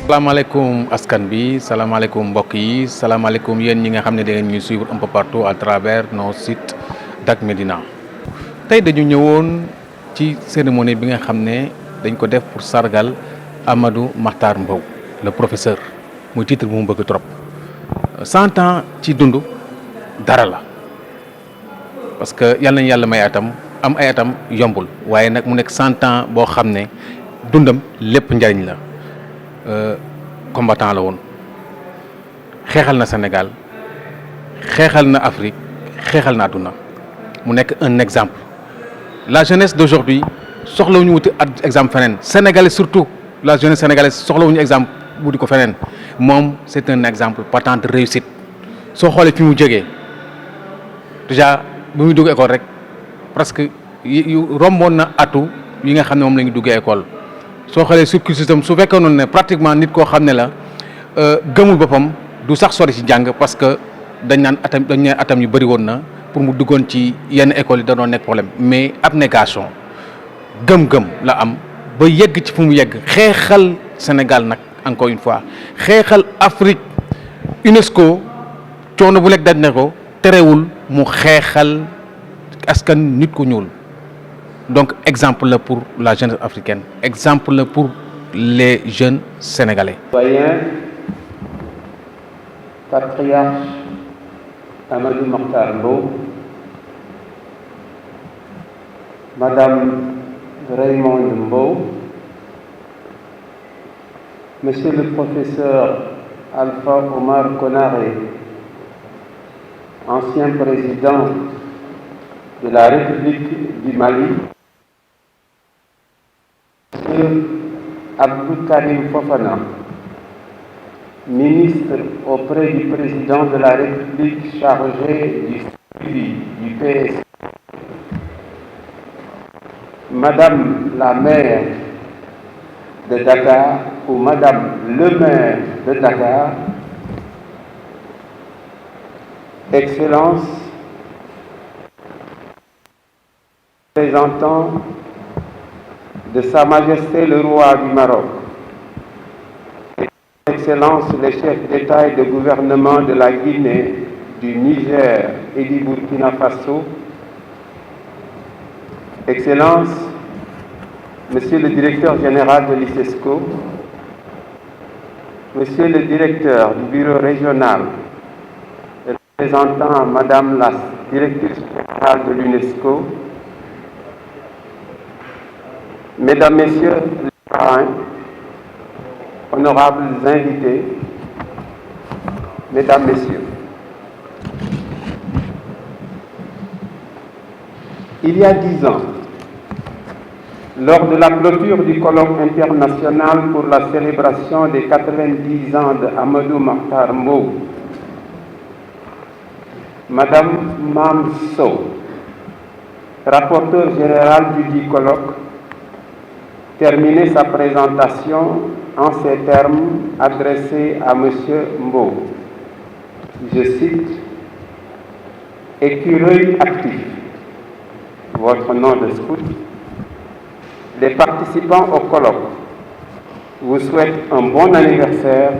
salaamaaleykum askan bi salaamaaleykum mbokk yi salaamaaleykum yéen ñi nga xam ne da ngeen ñuy suivre un peu partout à travers nos sites Dak Médina tey dañu ñëwoon ci cérémonie bi nga xam ne dañ ko def pour sargal Amadou Mahtar Mbow le professeur muy titre bu mu bëgg trop 100 ans ci dund dara la parce que yàlla nañu yàlla may atam am ay atam yombul waaye nag mu nekk 100 ans boo xam ne dundam lépp njariñ la. Combattant la woon xeexal na Sénégal xeexal na Afrique xeexal na àdduna mu nekk un exemple la jeunesse d'aujourd'hui soxlawuñu wuti exemple feneen sénégalais surtout la jeunesse sénégalaise soxlawuñu exemple wuti ko feneen moom c'est un exemple patent de réussite soo xoolee fi mu jógee déjà bi muy dugg école rek presque yu romboon na atu yi nga xam ne moom la ñu duggee école. soo xoolee cursus am su fekkee noonu ne pratiquement nit koo xam ne la gëmul boppam du sax sori ci jàng parce que dañ ne atam yu bëri woon na pour mu duggoon ci yenn écoles yi da doon nekk problème mais abnégation gëm-gëm la am ba yegg ci fu mu yegg xeexal Sénégal nag encore une fois xeexal Afrique UNESCO coono bu nekk daj na ko terewul mu xeexal askan nit ku ñuul. Donc exemple là pour la jeunesse africaine, exemple là pour les jeunes sénégalais. Doyen, patriarche Amadou Mahtar Mbow, Madame Raymond Mbow, Monsieur le professeur Alpha Omar Konaré, ancien président de la République du Mali, Abdou Karim Fofana, ministre auprès du président de la République chargé du suivi du PS, Madame la maire de Dakar ou Madame le maire de Dakar, Excellence, représentant de Sa Majesté le Roi du Maroc, Excellence les chefs d'État et de gouvernement de la Guinée, du Niger et du Burkina Faso, Excellence, Monsieur le directeur général de l'ICESCO, Monsieur le directeur du bureau régional, représentant Madame la directrice générale de l'UNESCO, Mesdames, Messieurs les parrains, honorables invités, Mesdames, Messieurs, il y a 10 ans, lors de la clôture du colloque international pour la célébration des 90 ans de Amadou Mahtar Mbow, Madame Mam Sow, rapporteure générale du dit colloque, terminer sa présentation en ces termes adressés à M. Mbow. Je cite, « Écureuil actif, votre nom de scout, les participants au colloque vous souhaitent un bon anniversaire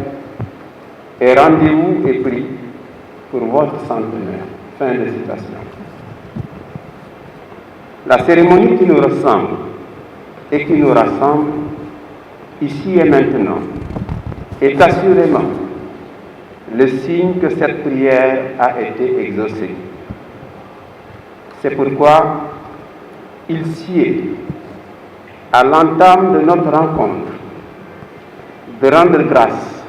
et rendez-vous est pris pour votre centenaire. » Fin de citation. La cérémonie qui nous ressemble et qui nous rassemble, ici et maintenant, est assurément le signe que cette prière a été exaucée. C'est pourquoi il sied, à l'entame de notre rencontre, de rendre grâce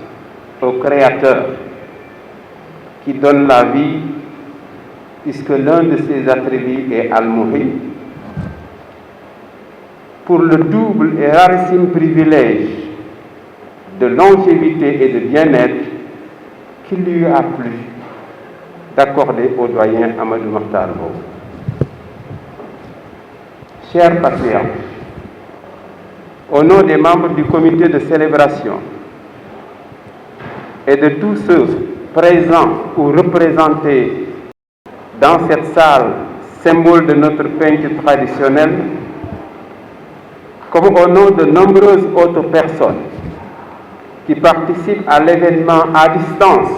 au Créateur qui donne la vie, puisque l'un de ses attributs est Al-Muhyi, pour le double et rarissime privilège de longévité et de bien-être qu'il lui a plu d'accorder au doyen Amadou Mahtar Mbow. Chers patriotes, au nom des membres du comité de célébration et de tous ceux présents ou représentés dans cette salle, symbole de notre peinture traditionnelle, comme au nom de nombreuses autres personnes qui participent à l'événement à distance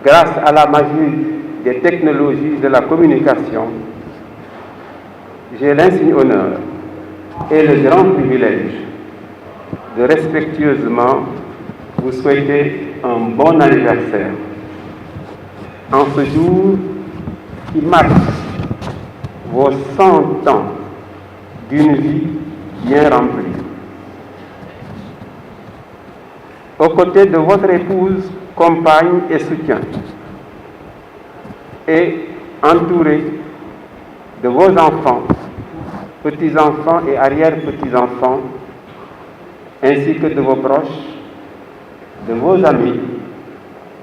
grâce à la magie des technologies de la communication, j'ai l'insigne honneur et le grand privilège de respectueusement vous souhaiter un bon anniversaire en ce jour qui marque vos 100 ans d'une vie bien remplie. Aux côtés de votre épouse, compagne et soutien, et entouré de vos enfants, petits-enfants et arrière-petits-enfants, ainsi que de vos proches, de vos amis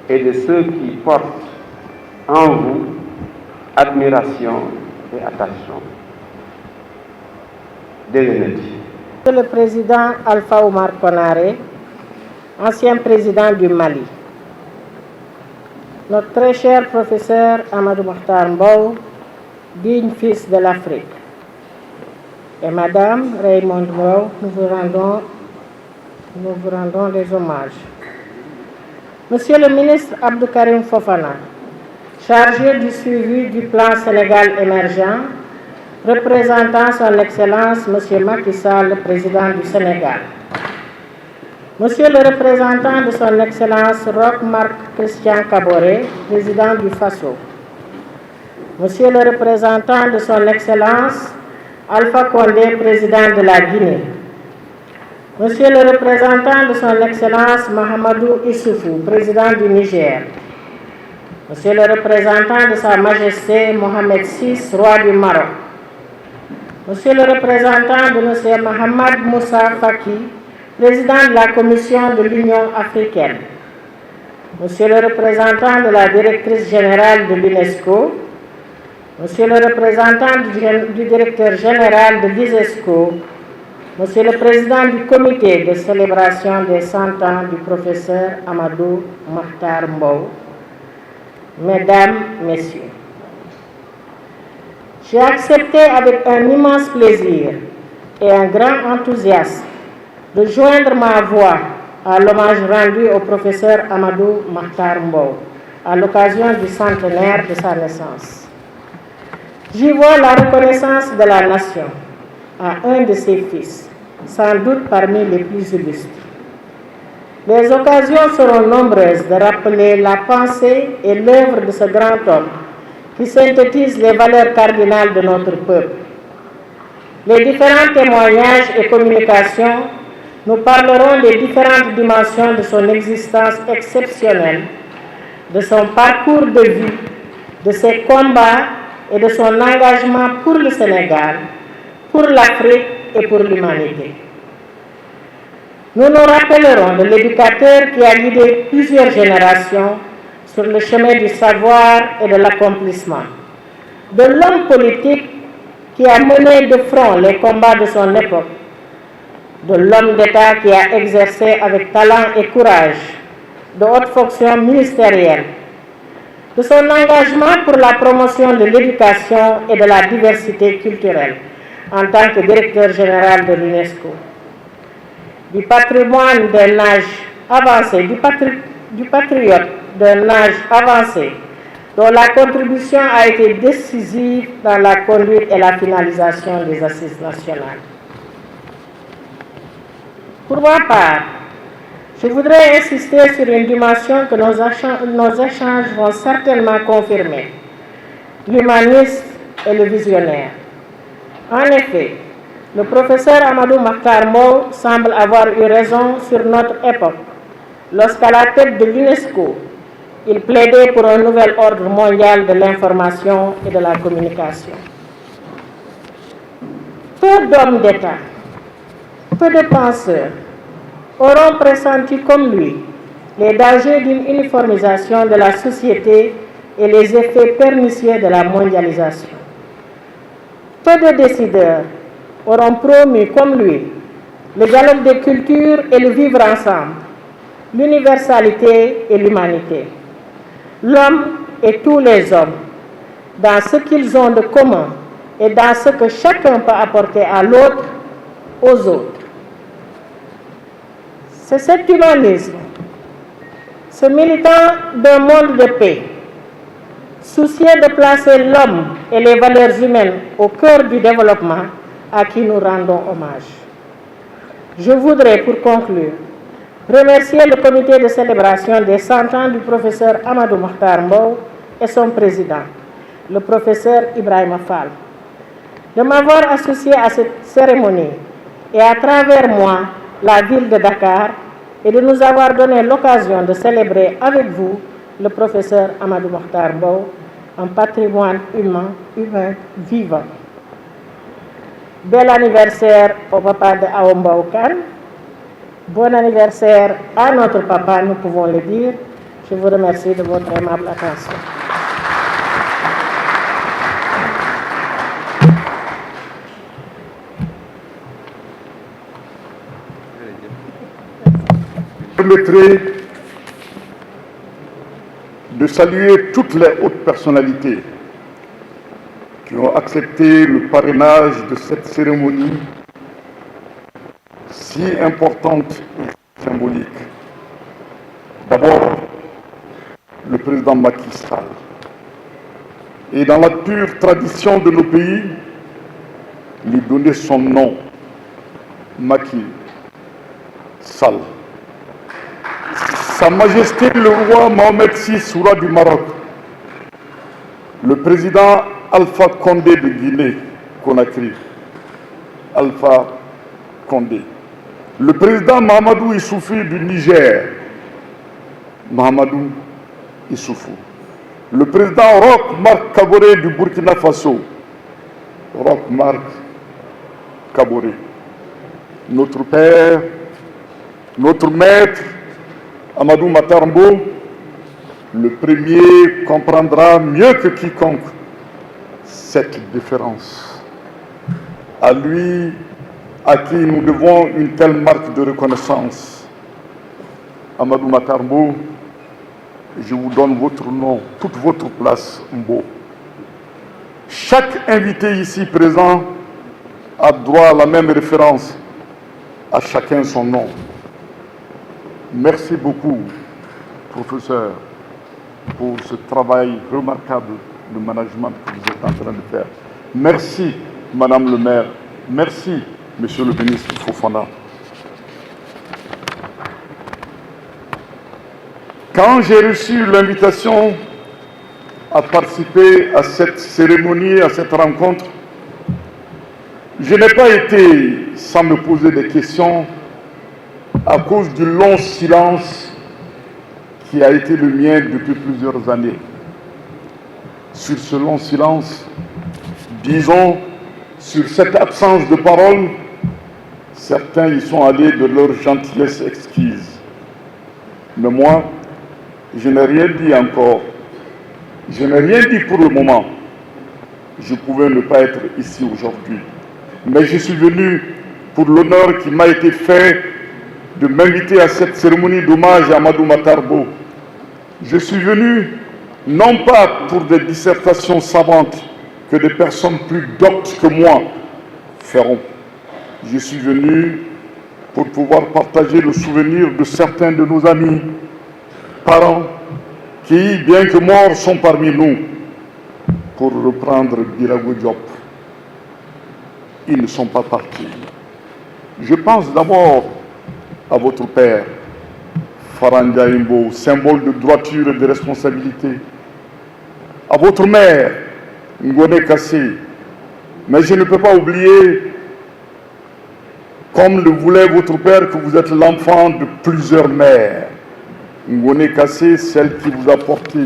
et de ceux qui portent en vous admiration et attachement. Déwénati. Monsieur le Président Alpha Oumar Konaré, ancien président du Mali, notre très cher professeur Amadou Mahtar Mbow, digne fils de l'Afrique, et Madame Raymonde Mbow, nous vous rendons des hommages. Monsieur le ministre Abdou Karim Fofana, chargé du suivi du plan Sénégal émergent, représentant son Excellence M. Macky Sall, le président du Sénégal. Monsieur le représentant de son Excellence Roch Marc Christian Kaboré, président du Faso. Monsieur le représentant de son Excellence Alpha Condé, président de la Guinée. Monsieur le représentant de son Excellence Mahamadou Issoufou, président du Niger. Monsieur le représentant de Sa Majesté Mohamed VI, roi du Maroc. Monsieur le représentant de M. Mohamed Moussa Faki, président de la Commission de l'Union africaine. Monsieur le représentant de la directrice générale de l'UNESCO. Monsieur le représentant du directeur général de l'ISESCO. Monsieur le président du comité de célébration des 100 ans du professeur Amadou Mahtar Mbow, Mesdames, Messieurs, j'ai accepté avec un immense plaisir et un grand enthousiasme de joindre ma voix à l'hommage rendu au professeur Amadou Mahtar Mbow à l'occasion du centenaire de sa naissance. J'y vois la reconnaissance de la nation à un de ses fils, sans doute parmi les plus illustres. Les occasions seront nombreuses de rappeler la pensée et l'œuvre de ce grand homme qui synthétise les valeurs cardinales de notre peuple. Les différents témoignages et communications nous parleront des différentes dimensions de son existence exceptionnelle, de son parcours de vie, de ses combats et de son engagement pour le Sénégal, pour l'Afrique et pour l'humanité. Nous nous rappellerons de l'éducateur qui a guidé plusieurs générations sur le chemin du savoir et de l'accomplissement, de l'homme politique qui a mené de front les combats de son époque, de l'homme d'État qui a exercé avec talent et courage de hautes fonctions ministérielles, de son engagement pour la promotion de l'éducation et de la diversité culturelle en tant que directeur général de l'UNESCO, du patrimoine d'un âge avancé, du patriote d'un âge avancé, dont la contribution a été décisive dans la conduite et la finalisation des assises nationales. Pour ma part, je voudrais insister sur une dimension que nos échanges vont certainement confirmer, l'humaniste et le visionnaire. En effet, le professeur Amadou Mahtar Mbow semble avoir eu raison sur notre époque, lorsqu'à la tête de l'UNESCO, il plaidait pour un nouvel ordre mondial de l'information et de la communication. Peu d'hommes d'État, peu de penseurs auront pressenti comme lui les dangers d'une uniformisation de la société et les effets pernicieux de la mondialisation. Peu de décideurs auront promu comme lui le dialogue des cultures et le vivre ensemble, l'universalité et l'humanité, l'homme et tous les hommes, dans ce qu'ils ont de commun et dans ce que chacun peut apporter à l'autre, aux autres. C'est cet humanisme, ce militant d'un monde de paix, soucieux de placer l'homme et les valeurs humaines au cœur du développement, à qui nous rendons hommage. Je voudrais, pour conclure, remercier le comité de célébration des 100 ans du professeur Amadou Mahtar Mbow et son président, le professeur Ibrahima Fall, de m'avoir associé à cette cérémonie et à travers moi, la ville de Dakar, et de nous avoir donné l'occasion de célébrer avec vous le professeur Amadou Mahtar Mbow, un patrimoine humain vivant. Bel anniversaire au papa de Awa Mbow Kane. Bon anniversaire à notre papa, nous pouvons le dire. Je vous remercie de votre aimable attention. Permettrai de saluer toutes les hautes personnalités qui ont accepté le parrainage de cette cérémonie si importante et symbolique. D'abord, le président Macky Sall. Et dans la pure tradition de nos pays, lui donner son nom, Macky Sall. Sa Majesté le roi Mohamed VI, roi du Maroc, le président Alpha Condé de Guinée-Conakry, Alpha Condé, le président Mahamadou Issoufou du Niger, Mahamadou Issoufou, le président Roch Marc Kaboré du Burkina Faso, Roch Marc Kaboré, notre père, notre maître, Amadou Mahtar Mbow, le premier comprendra mieux que quiconque cette différence. À lui, à qui nous devons une telle marque de reconnaissance. Amadou Mahtar Mbow, je vous donne votre nom, toute votre place, Mbow. Chaque invité ici présent a droit à la même référence, à chacun son nom. Merci beaucoup, professeur, pour ce travail remarquable de management que vous êtes en train de faire. Merci, Madame le maire. Merci, Monsieur le ministre Fofana. Quand j'ai reçu l'invitation à participer à cette cérémonie, à cette rencontre, je n'ai pas été sans me poser des questions à cause du long silence qui a été le mien depuis plusieurs années. Sur ce long silence, disons, sur cette absence de parole, certains y sont allés de leur gentillesse exquise. Mais moi, je n'ai rien dit encore. Je n'ai rien dit pour le moment. Je pouvais ne pas être ici aujourd'hui. Mais je suis venu pour l'honneur qui m'a été fait de m'inviter à cette cérémonie d'hommage à Amadou Mahtar Mbow. Je suis venu non pas pour des dissertations savantes que des personnes plus doctes que moi feront. Je suis venu pour pouvoir partager le souvenir de certains de nos amis, parents, qui, bien que morts, sont parmi nous, pour reprendre Birago Diop. Ils ne sont pas partis. Je pense d'abord à votre père, Faranja Mbow, symbole de droiture et de responsabilité, à votre mère, Ngone Kassé, mais je ne peux pas oublier, comme le voulait votre père, que vous êtes l'enfant de plusieurs mères. Ngone Kassé, celle qui vous a porté,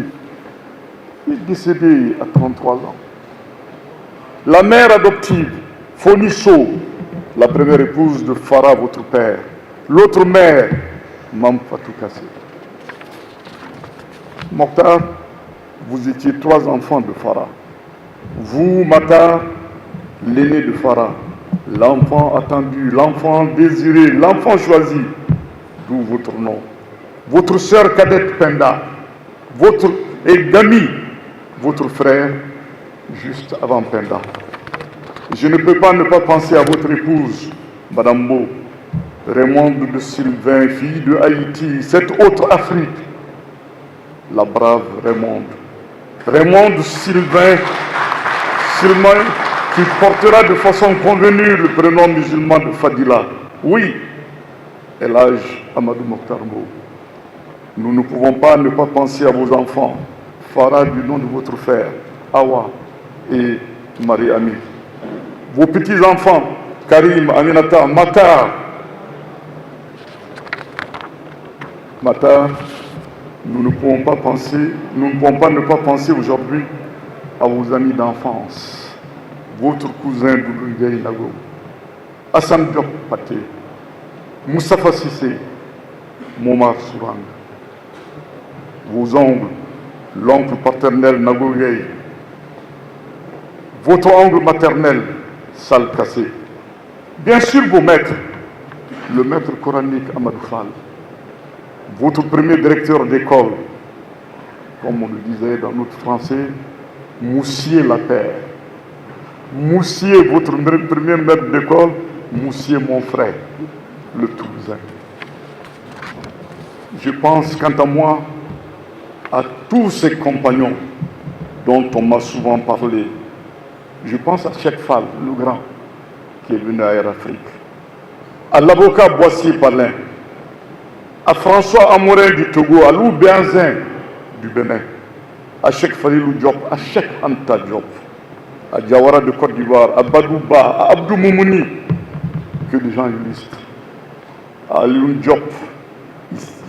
il est décédé à 33 ans. La mère adoptive, Fonisso, la première épouse de Farah, votre père. L'autre mère, Mam Fatou Kassé. Mokhtar, vous étiez 3 enfants de Farah. Vous, Mahtar, l'aîné de Farah, l'enfant attendu, l'enfant désiré, l'enfant choisi, d'où votre nom. Votre sœur cadette Penda, votre Gami, votre frère, juste avant Penda. Je ne peux pas ne pas penser à votre épouse, Madame Mbow, Raymond de Sylvain, fille de Haïti, cette autre Afrique, la brave Raymond. Raymond Sylvain, qui portera de façon convenue le prénom musulman de Fadila. Oui, El Hadj Amadou Mokhtar Mbow. Nous ne pouvons pas ne pas penser à vos enfants, Farah du nom de votre frère, Awa et Marie-Ami. Vos petits-enfants, Karim, Aminata, Matar, nous ne pouvons pas ne pas penser aujourd'hui à vos amis d'enfance, votre cousin Doudou Nago, Hassan Diop Paté, Moustapha Sissé, Momar Sourang, vos oncles, l'oncle paternel Nago Gueye, votre oncle maternel Sal Kassé, bien sûr vos maîtres, le maître coranique Amadou Fall, votre premier directeur d'école, comme on le disait dans notre français, Moussier Lapère. Moussier, votre premier maître d'école, Moussier mon frère, le Toulousain. Je pense, quant à moi, à tous ces compagnons dont on m'a souvent parlé. Je pense à Cheikh Fall, le grand, qui est venu à Air Afrique, à l'avocat Boissier Palin, à François Amorin du Togo, à Lou Béanzin du Bénin, à Cheikh Falilou Diop, à Cheikh Anta Diop, à Diawara de Côte d'Ivoire, à Badouba, à Abdou Moumouni, que des gens illustres, à Alioune Diop,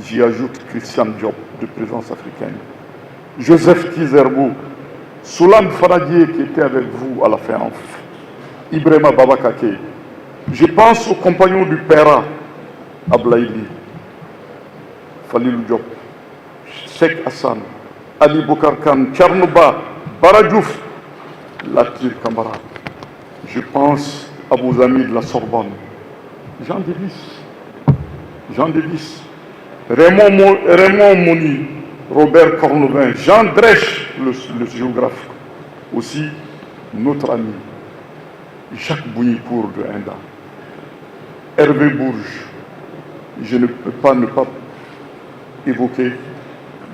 j'y ajoute Christian Diop, de Présence africaine, Joseph Kizerbo, Soulam Faradier qui était avec vous à la FEANF, Ibrahima Babakake. Je pense aux compagnons du Pera, Ablaïli, Falilou Diop, Cheikh Hassan, Ali Bokar Khan, Tchernoba, Baradjouf, Latir Kamara. Je pense à vos amis de la Sorbonne, Jean Davis, Raymond Moni, Robert Cornovin, Jean Drèche, le géographe, aussi notre ami Jacques Bounicourt de Inda, Hervé Bourges. Je ne peux pas ne pas évoquer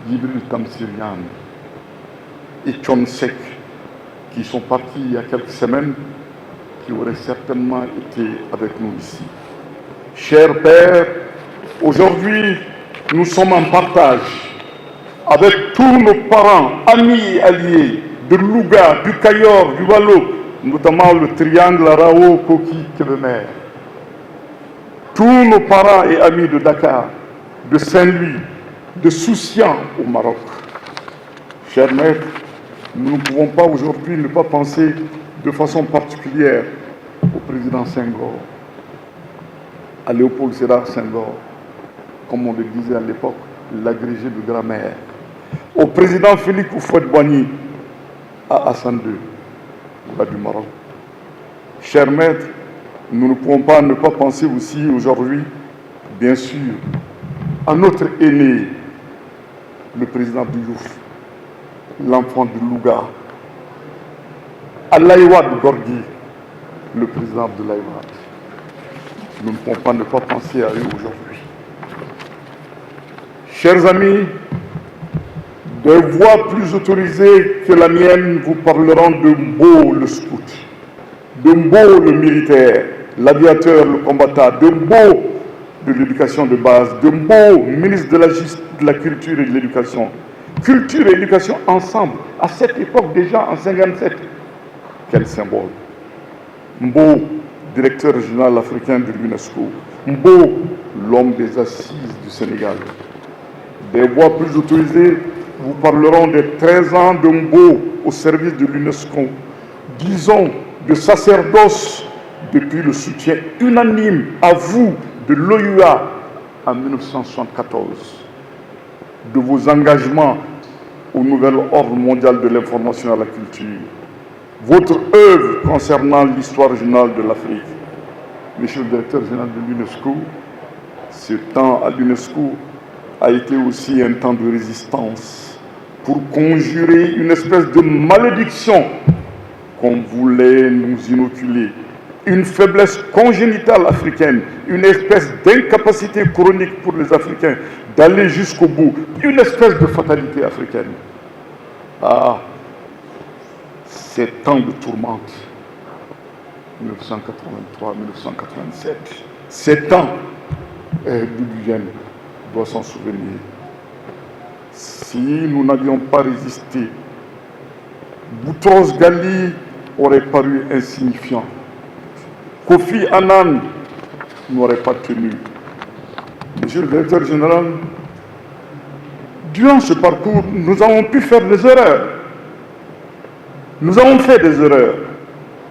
Gibril Tamsirian et Tchonsek, qui sont partis il y a quelques semaines, qui auraient certainement été avec nous ici. Chers pères, aujourd'hui, nous sommes en partage avec tous nos parents, amis et alliés de Louga, du Cayor, du Wallo, notamment le triangle Rao, Koki, Kébémer. Tous nos parents et amis de Dakar, de Saint-Louis, de Soussian au Maroc. Chers maîtres, nous ne pouvons pas aujourd'hui ne pas penser de façon particulière au président Senghor, à Léopold Sédar Senghor, comme on le disait à l'époque, l'agrégé de grammaire, au président Félix Houphouët-Boigny, à Hassan II, du Maroc. Chers maîtres, nous ne pouvons pas ne pas penser aussi aujourd'hui, bien sûr, à notre aîné, le président Diouf, l'enfant de Louga, à Laïwad Gorgui, le président de Laïwad. Nous ne pouvons pas ne pas penser à eux aujourd'hui. Chers amis, des voix plus autorisées que la mienne vous parleront de Mbow le scout, de Mbow le militaire, l'aviateur, le combattant, de Mbow de l'éducation de base, de Mbow, ministre de la Culture et de l'Éducation. Culture et éducation ensemble, à cette époque déjà en 1957. Quel symbole. Mbow, directeur régional africain de l'UNESCO. Mbow, l'homme des assises du Sénégal. Des voix plus autorisées vous parleront des 13 ans de Mbow au service de l'UNESCO. Disons de sacerdoce depuis le soutien unanime à vous de l'OUA en 1974, de vos engagements au nouvel ordre mondial de l'information et de la culture, votre œuvre concernant l'histoire régionale de l'Afrique. Monsieur le directeur général de l'UNESCO, ce temps à l'UNESCO a été aussi un temps de résistance pour conjurer une espèce de malédiction qu'on voulait nous inoculer une faiblesse congénitale africaine, une espèce d'incapacité chronique pour les Africains d'aller jusqu'au bout, une espèce de fatalité africaine. Ah, ces temps de tourmente, 1983-1987, ces temps, Bibiane doit s'en souvenir. Si nous n'avions pas résisté, Boutros Ghali aurait paru insignifiant. Kofi Annan n'aurait pas tenu. Monsieur le directeur général, durant ce parcours, nous avons pu faire des erreurs. Nous avons fait des erreurs.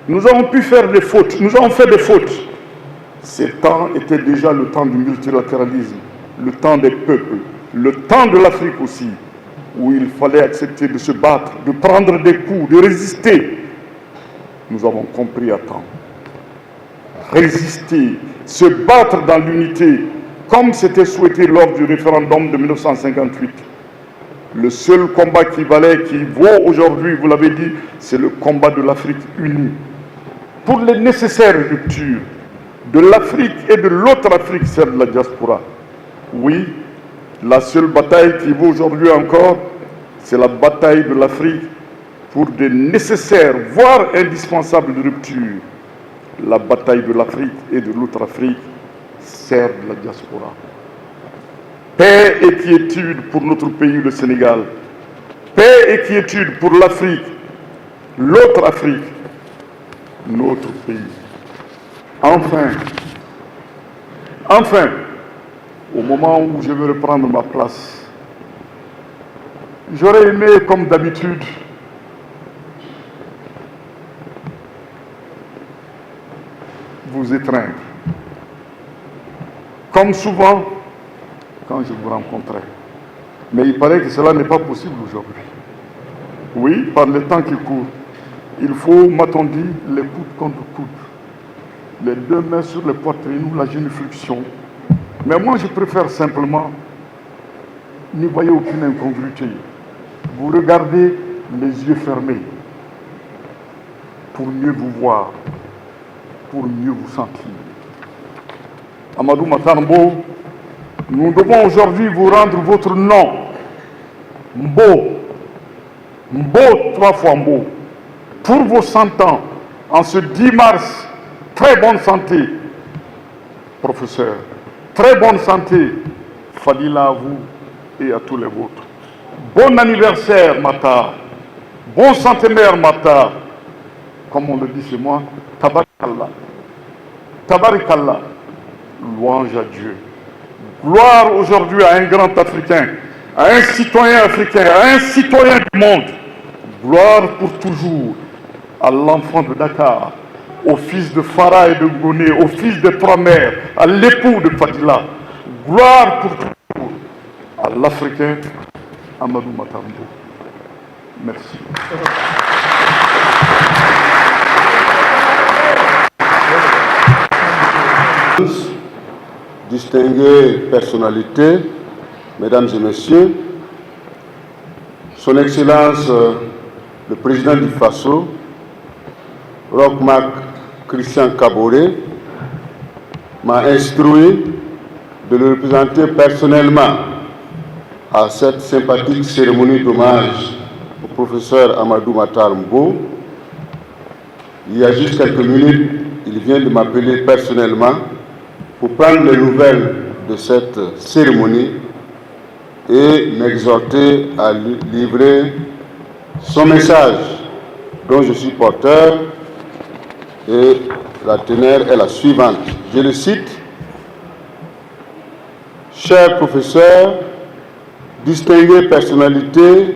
Nous avons pu faire des fautes. Nous avons fait des fautes. Ces temps étaient déjà le temps du multilatéralisme, le temps des peuples, le temps de l'Afrique aussi, où il fallait accepter de se battre, de prendre des coups, de résister. Nous avons compris à temps. Résister, se battre dans l'unité, comme c'était souhaité lors du référendum de 1958. Le seul combat qui valait, qui vaut aujourd'hui, vous l'avez dit, c'est le combat de l'Afrique unie. Pour les nécessaires ruptures de l'Afrique et de l'autre Afrique, celle de la diaspora. Oui, la seule bataille qui vaut aujourd'hui encore, c'est la bataille de l'Afrique pour des nécessaires, voire indispensables ruptures. La bataille de l'Afrique et de l'autre Afrique sert de la diaspora. Paix et quiétude pour notre pays, le Sénégal. Paix et quiétude pour l'Afrique, l'autre Afrique, notre pays. Enfin, au moment où je vais reprendre ma place, j'aurais aimé, comme d'habitude, vous étreindre. Comme souvent, quand je vous rencontrais. Mais il paraît que cela n'est pas possible aujourd'hui. Oui, par le temps qui court, il faut, m'a-t-on dit, les coudes contre coudes. Les deux mains sur les poitrines ou la génuflexion. Mais moi, je préfère simplement, n'y voyez aucune incongruité. Vous regardez les yeux fermés pour mieux vous voir, pour mieux vous sentir. Amadou Mahtar Mbow, nous devons aujourd'hui vous rendre votre nom. Mbow. Mbow, 3 fois Mbow. Pour vos 100 ans, en ce 10 mars, très bonne santé, professeur. Très bonne santé, Fadila, à vous et à tous les vôtres. Bon anniversaire, Mahtar. Bon centenaire, Mahtar. Comme on le dit chez moi, Tabarikallah. Tabarikallah. Louange à Dieu. Gloire aujourd'hui à un grand Africain, à un citoyen africain, à un citoyen du monde. Gloire pour toujours à l'enfant de Dakar, au fils de Farah et de Goné, au fils des 3 mères, à l'époux de Fadila. Gloire pour toujours à l'Africain Amadou Mahtar Mbow. Merci. Distinguées personnalités, mesdames et messieurs, Son Excellence le président du FASO, Roch-Marc Christian Kaboré, m'a instruit de le représenter personnellement à cette sympathique cérémonie d'hommage au professeur Amadou Mahtar Mbow. Il y a juste quelques minutes, il vient de m'appeler personnellement pour prendre les nouvelles de cette cérémonie et m'exhorter à livrer son message dont je suis porteur, et la teneur est la suivante. Je le cite: chers professeurs, distinguées personnalités,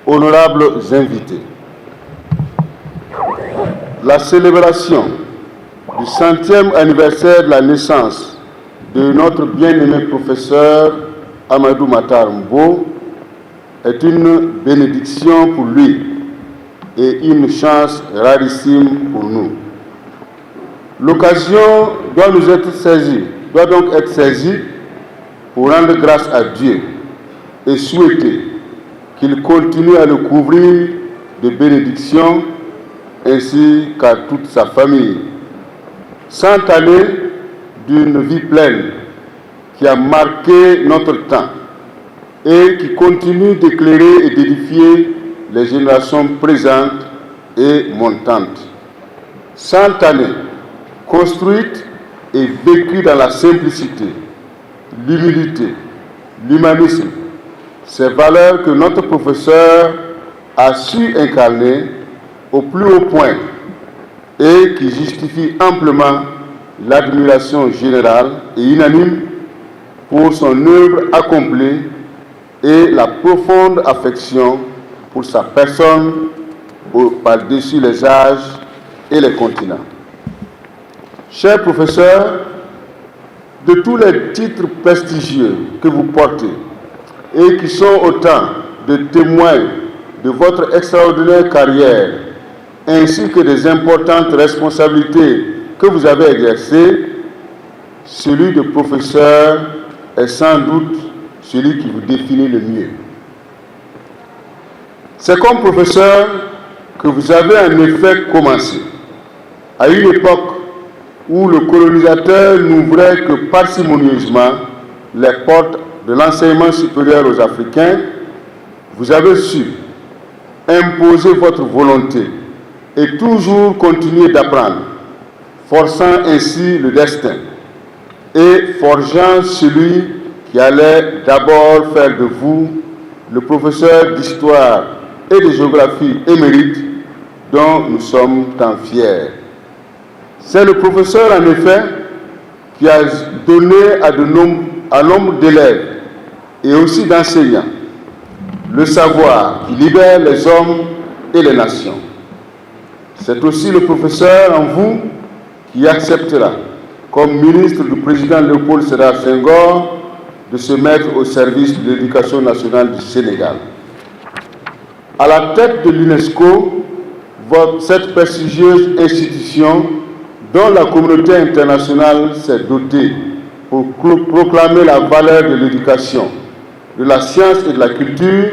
honorables invités, la célébration du 100e anniversaire de la naissance de notre bien-aimé professeur Amadou Mahtar Mbow est une bénédiction pour lui et une chance rarissime pour nous. L'occasion doit donc être saisie pour rendre grâce à Dieu et souhaiter qu'il continue à le couvrir de bénédictions ainsi qu'à toute sa famille, 100 années d'une vie pleine qui a marqué notre temps et qui continue d'éclairer et d'édifier les générations présentes et montantes. 100 années construites et vécues dans la simplicité, l'humilité, l'humanisme, ces valeurs que notre professeur a su incarner au plus haut point et qui justifient amplement l'admiration générale et unanime pour son œuvre accomplie et la profonde affection pour sa personne par-dessus les âges et les continents. Chers professeurs, de tous les titres prestigieux que vous portez et qui sont autant de témoins de votre extraordinaire carrière ainsi que des importantes responsabilités que vous avez exercées, celui de professeur est sans doute celui qui vous définit le mieux. C'est comme professeur que vous avez en effet commencé, à une époque où le colonisateur n'ouvrait que parcimonieusement les portes de l'enseignement supérieur aux Africains. Vous avez su imposer votre volonté et toujours continuer d'apprendre, forçant ainsi le destin et forgeant celui qui allait d'abord faire de vous le professeur d'histoire et de géographie émérite dont nous sommes tant fiers. C'est le professeur, en effet, qui a donné à nombre d'élèves et aussi d'enseignants le savoir qui libère les hommes et les nations. C'est aussi le professeur en vous qui acceptera, comme ministre du président Léopold Sédar Senghor, de se mettre au service de l'éducation nationale du Sénégal. À la tête de l'UNESCO, cette prestigieuse institution dont la communauté internationale s'est dotée pour proclamer la valeur de l'éducation, de la science et de la culture,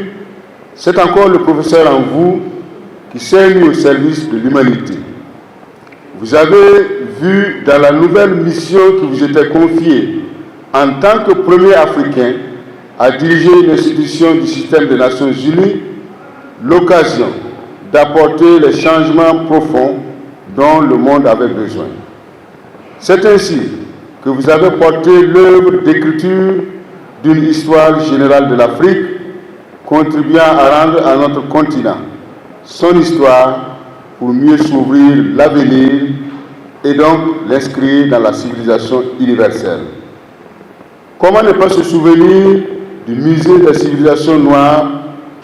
c'est encore le professeur en vous qui s'est mis au service de l'humanité. Vous avez vu dans la nouvelle mission qui vous était confiée en tant que premier Africain à diriger une institution du système des Nations Unies l'occasion d'apporter les changements profonds dont le monde avait besoin. C'est ainsi que vous avez porté l'œuvre d'écriture d'une histoire générale de l'Afrique, contribuant à rendre à notre continent son histoire pour mieux s'ouvrir l'avenir et donc l'inscrire dans la civilisation universelle. Comment ne pas se souvenir du musée des civilisations noires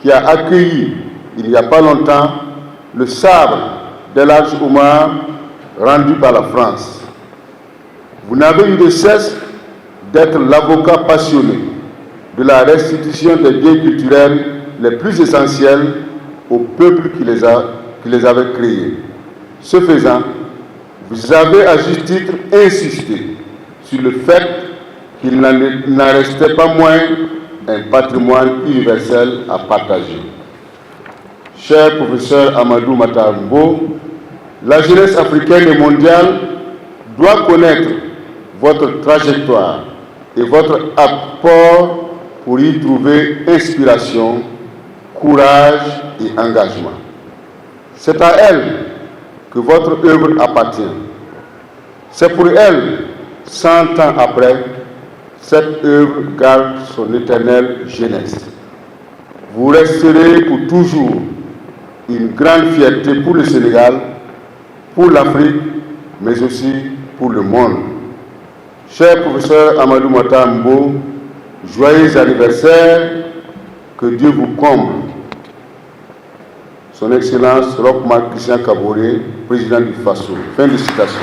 qui a accueilli, il n'y a pas longtemps, le sabre d'El Hadj Omar rendu par la France. Vous n'avez eu de cesse d'être l'avocat passionné de la restitution des biens culturels les plus essentiels au peuple qui les avait créés. Ce faisant, vous avez à juste titre insisté sur le fait qu'il n'en restait pas moins un patrimoine universel à partager. Cher professeur Amadou Mahtar Mbow, la jeunesse africaine et mondiale doit connaître votre trajectoire et votre apport pour y trouver inspiration, courage et engagement. C'est à elle que votre œuvre appartient. C'est pour elle, 100 ans après, cette œuvre garde son éternelle jeunesse. Vous resterez pour toujours une grande fierté pour le Sénégal, pour l'Afrique, mais aussi pour le monde. Cher professeur Amadou Mahtar Mbow, joyeux anniversaire, que Dieu vous comble. Son Excellence Roch Marc Christian Kaboré, président du FASO. Fin de citation.